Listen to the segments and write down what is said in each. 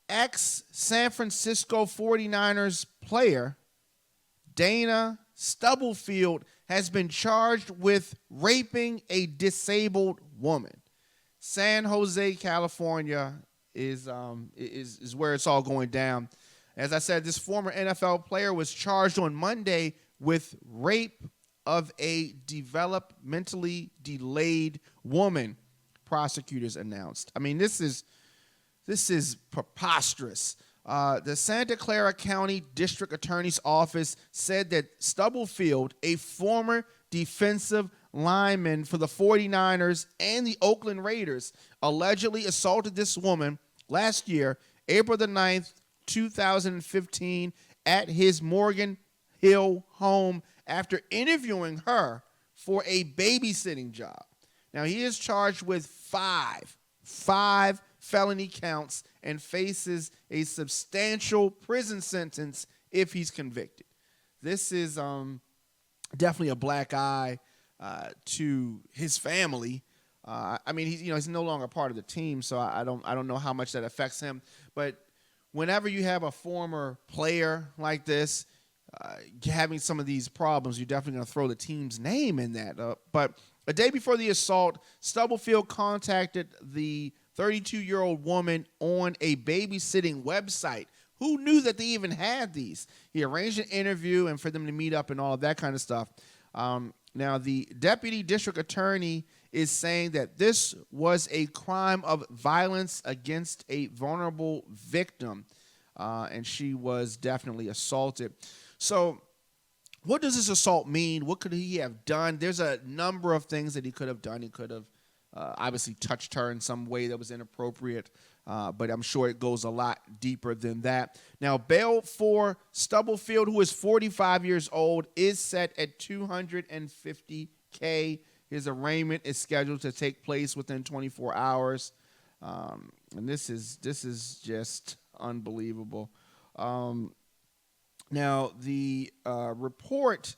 ex-San Francisco 49ers player Dana Stubblefield has been charged with raping a disabled woman. San Jose, California is where it's all going down. As I said, this former NFL player was charged on Monday with rape of a developmentally delayed woman, prosecutors announced. I mean, this is preposterous. The Santa Clara County District Attorney's Office said that Stubblefield, a former defensive lineman for the 49ers and the Oakland Raiders, allegedly assaulted this woman last year, April the 9th, 2015, at his Morgan Hill home after interviewing her for a babysitting job. Now, he is charged with five felony counts and faces a substantial prison sentence if he's convicted. This is definitely a black eye to his family. I mean, he's no longer part of the team, so I don't know how much that affects him. But whenever you have a former player like this having some of these problems, you're definitely going to throw the team's name in that. But a day before the assault, Stubblefield contacted the 32-year-old woman on a babysitting website. Who knew that they even had these? He arranged an interview and for them to meet up and all of that kind of stuff. Now, the deputy district attorney is saying that this was a crime of violence against a vulnerable victim, and she was definitely assaulted. So what does this assault mean? What could he have done? There's a number of things that he could have done. He could have obviously touched her in some way that was inappropriate, but I'm sure it goes a lot deeper than that. Now, bail for Stubblefield, who is 45 years old, is set at $250K. His arraignment is scheduled to take place within 24 hours, and this is just unbelievable. Now, the report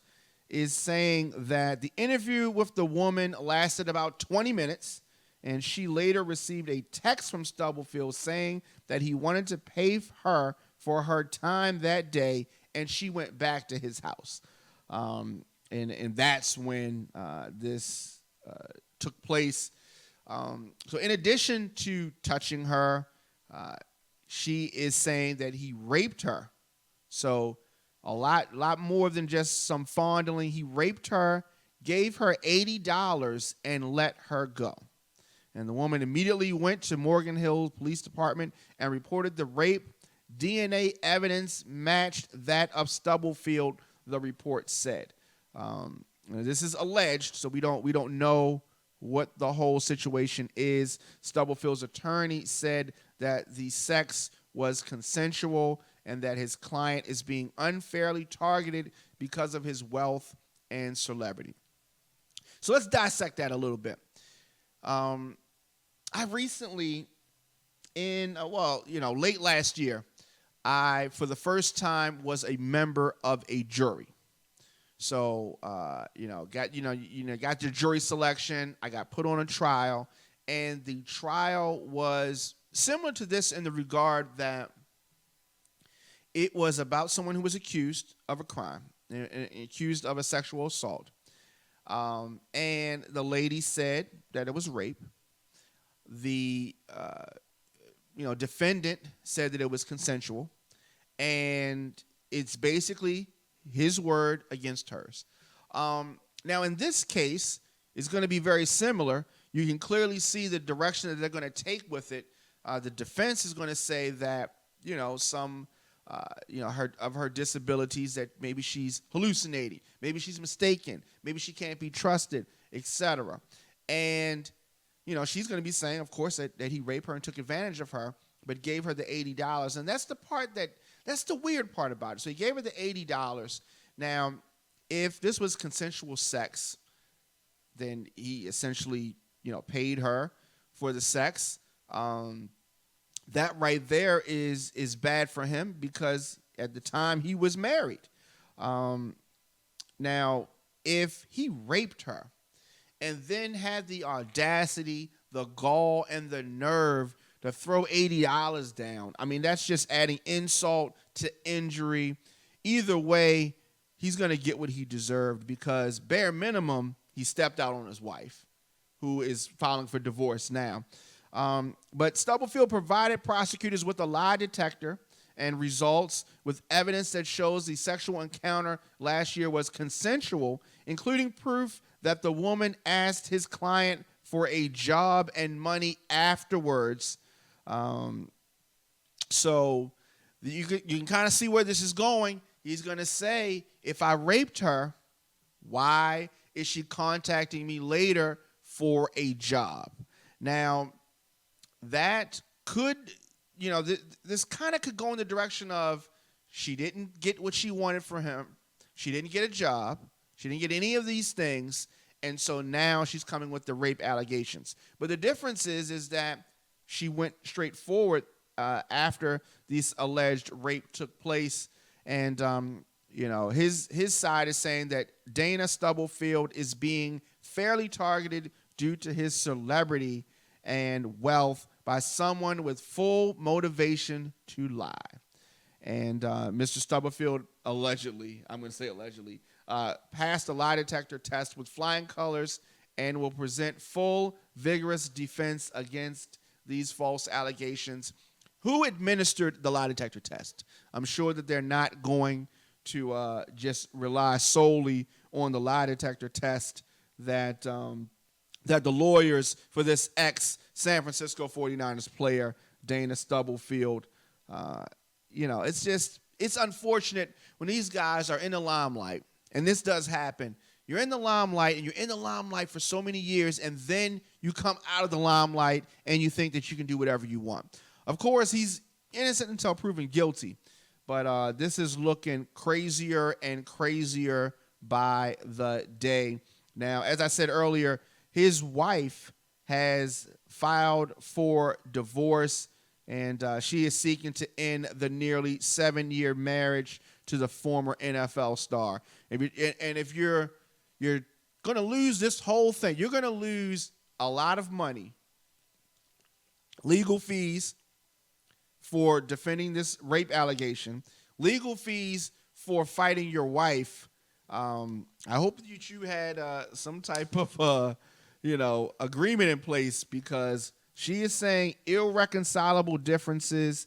is saying that the interview with the woman lasted about 20 minutes, and she later received a text from Stubblefield saying that he wanted to pay her for her time that day, and she went back to his house. And that's when this took place. So in addition to touching her, she is saying that he raped her. So a lot more than just some fondling. He raped her, gave her $80, and let her go. And the woman immediately went to Morgan Hill Police Department and reported the rape. DNA evidence matched that of Stubblefield, the report said. This is alleged, so we don't know what the whole situation is. Stubblefield's attorney said that the sex was consensual and that his client is being unfairly targeted because of his wealth and celebrity. So let's dissect that a little bit. I recently, late last year, I, for the first time, was a member of a jury. So, got your jury selection. I got put on a trial, and the trial was similar to this in the regard that it was about someone who was accused of a crime, accused of a sexual assault. And the lady said that it was rape. The defendant said that it was consensual. And it's basically his word against hers. Now, in this case, it's going to be very similar. You can clearly see the direction that they're going to take with it. The defense is going to say that, her disabilities, that maybe she's hallucinating, maybe she's mistaken, maybe she can't be trusted, etc. And, she's going to be saying, of course, that he raped her and took advantage of her, but gave her the $80. And that's the weird part about it. So he gave her the $80. Now, if this was consensual sex, then he essentially, paid her for the sex. That right there is bad for him because at the time he was married. Now, if he raped her and then had the audacity, the gall, and the nerve to throw $80 down. I mean, that's just adding insult to injury. Either way, he's going to get what he deserved because bare minimum, he stepped out on his wife, who is filing for divorce now. But Stubblefield provided prosecutors with a lie detector and results with evidence that shows the sexual encounter last year was consensual, including proof that the woman asked his client for a job and money afterwards. So you can kind of see where this is going. He's going to say, if I raped her, why is she contacting me later for a job? Now, that could, this kind of could go in the direction of she didn't get what she wanted from him. She didn't get a job. She didn't get any of these things. And so now she's coming with the rape allegations. But the difference is that she went straight forward after this alleged rape took place. And, his side is saying that Dana Stubblefield is being fairly targeted due to his celebrity and wealth by someone with full motivation to lie. And Mr. Stubblefield allegedly, I'm going to say allegedly, passed a lie detector test with flying colors and will present full, vigorous defense against these false allegations. Who administered the lie detector test? I'm sure that they're not going to just rely solely on the lie detector test that that the lawyers for this ex-San Francisco 49ers player, Dana Stubblefield, it's unfortunate when these guys are in the limelight, and this does happen. You're in the limelight, and you're in the limelight for so many years, and then you come out of the limelight, and you think that you can do whatever you want. Of course, he's innocent until proven guilty, but this is looking crazier and crazier by the day. Now, as I said earlier, his wife has filed for divorce, and she is seeking to end the nearly 7-year marriage to the former NFL star. If you're going to lose this whole thing, you're going to lose a lot of money, legal fees for defending this rape allegation, legal fees for fighting your wife. I hope that you had some type of agreement in place, because she is saying irreconcilable differences.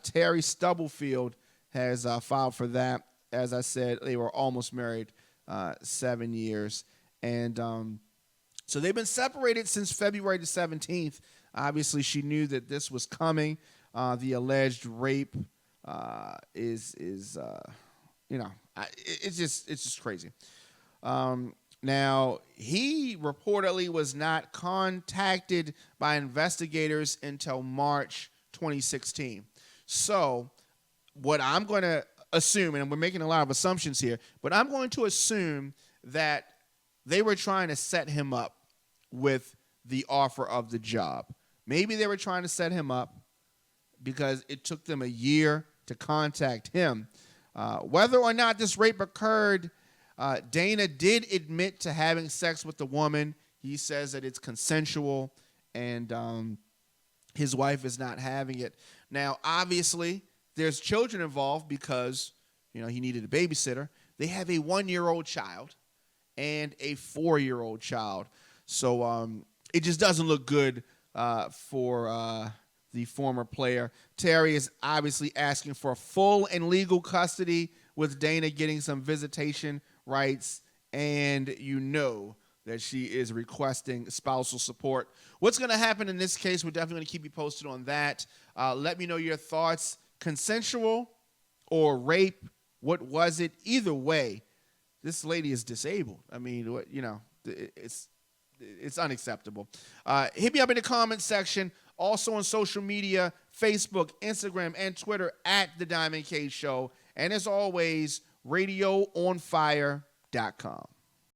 Terry Stubblefield has filed for that. As I said, they were almost married 7 years. And so they've been separated since February the 17th. Obviously, she knew that this was coming. The alleged rape it's just crazy. Now, he reportedly was not contacted by investigators until March 2016. So what I'm going to assume, and we're making a lot of assumptions here, but I'm going to assume that they were trying to set him up with the offer of the job. Maybe they were trying to set him up because it took them a year to contact him. Whether or not this rape occurred, Dana did admit to having sex with the woman. He says that it's consensual, and his wife is not having it. Now, obviously, there's children involved because, he needed a babysitter. They have a 1-year-old child and a 4-year-old child. So it just doesn't look good for the former player. Terry is obviously asking for full and legal custody, with Dana getting some visitation rights, and that she is requesting spousal support. What's going to happen in this case? We're definitely going to keep you posted on that. Let me know your thoughts. Consensual or rape? What was it? Either way, this lady is disabled. I mean, it's unacceptable. Hit me up in the comments section. Also on social media, Facebook, Instagram, and Twitter at The Diamond K Show. And as always, radioonfire.com.